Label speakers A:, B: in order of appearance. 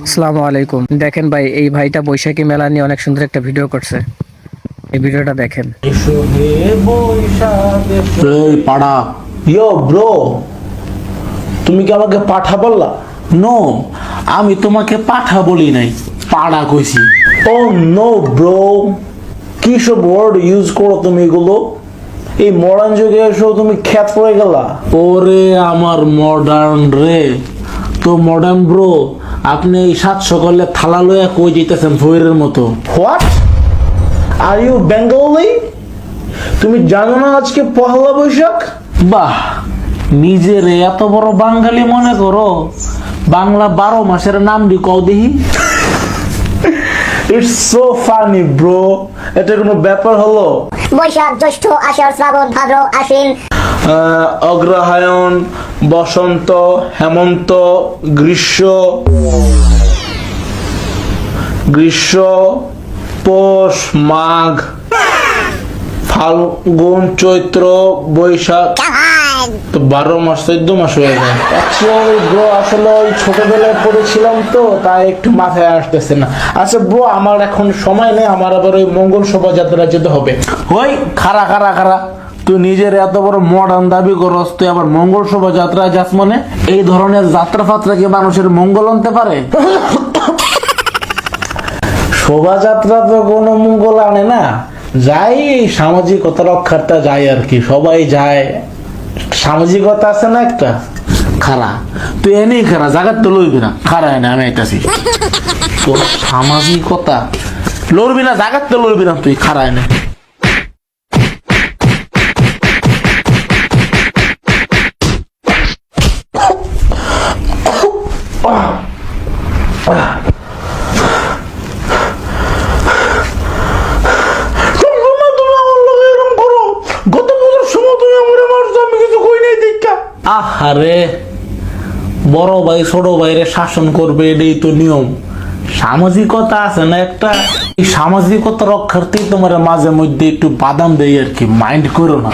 A: আসসালামু আলাইকুম। দেখেন ভাই, এই ভাইটা বৈশাখী মেলা নিয়ে অনেক সুন্দর একটা ভিডিও করছে। এই ভিডিওটা দেখেন।
B: এই পাড়া,
C: ইয়ো ব্রো, তুমি কি আমাকে পাঠা বললা?
B: নো, আমি তোমাকে পাঠা বলি নাই, পাড়া কইছি।
C: ও নো ব্রো, কি সব ওয়ার্ড ইউজ করো তুমি এগুলো? এই মডার্ন যুগে এসেও তুমি খ্যাত পড়ে গেলা।
B: ওরে আমার মডার্ন রে, তো মডার্ন ব্রো, আপনি এই 7 সকালে থালা লইয়া কই যেতেছেন ফইরের মতো?
C: What are you Bengali? তুমি জানো না আজকে পহেলা বৈশাখ?
B: বাহ, নিজের এত বড় বাঙালি মনে করো? বাংলা 12 মাসের নাম দি কও দেখি।
C: ইটস সো ফানি ব্রো, এটা কোনো ব্যাপার হলো?
D: বৈশাখ জ্যৈষ্ঠ আষাঢ় শ্রাবণ ভাদ্র আশ্বিন
C: অগ্রহায়ণ, বসন্ত, হেমন্ত, গ্রীষ্ম, পৌষ, মাঘ, ফাল্গুন, চৈত্র, বৈশাখ, তো 12 মাস 14 মাস হয়ে যায়। অ্যাকচুয়ালি ব্রো, আসলে ওই ছোটবেলায় পড়েছিলাম তো, তাই একটু মাথায় আসতেছে না। আচ্ছা ব্রো, আমার এখন সময় নেই, আমার আবার ওই মঙ্গল শোভাযাত্রা যেতে হবে।
B: ওই খারা খারা খারা, তুই নিজের এত বড় মডার্ন দাবি করস, তুই আবার মঙ্গল শোভাযাত্রা যাস? মানে এই ধরনের যাত্রা ফাত্রা কি মানুষের মঙ্গল আনতে পারে?
C: শোভাযাত্রা তো কোনো মঙ্গল আনে না, যাই সামাজিকতা রক্ষার্থে যায় আর কি, সবাই যায়, সামাজিকতা আছে না একটা।
B: খারা, তুই এনেই খারা, জাগাত তো লইবি না, খারা এনে আমি আইতাছি। তো সামাজিকতা লড়বি না, জাগাত তো লড়বি না, তুই খারা এনে। আহারে, বড় ভাই ছোট ভাইরে শাসন করবে, এটাই তো নিয়ম। সামাজিকতা আছে না একটা, এই সামাজিকতা রক্ষার্থেই তোমার মাঝে মধ্যে একটু বাদাম দেই আর কি, মাইন্ড করো না।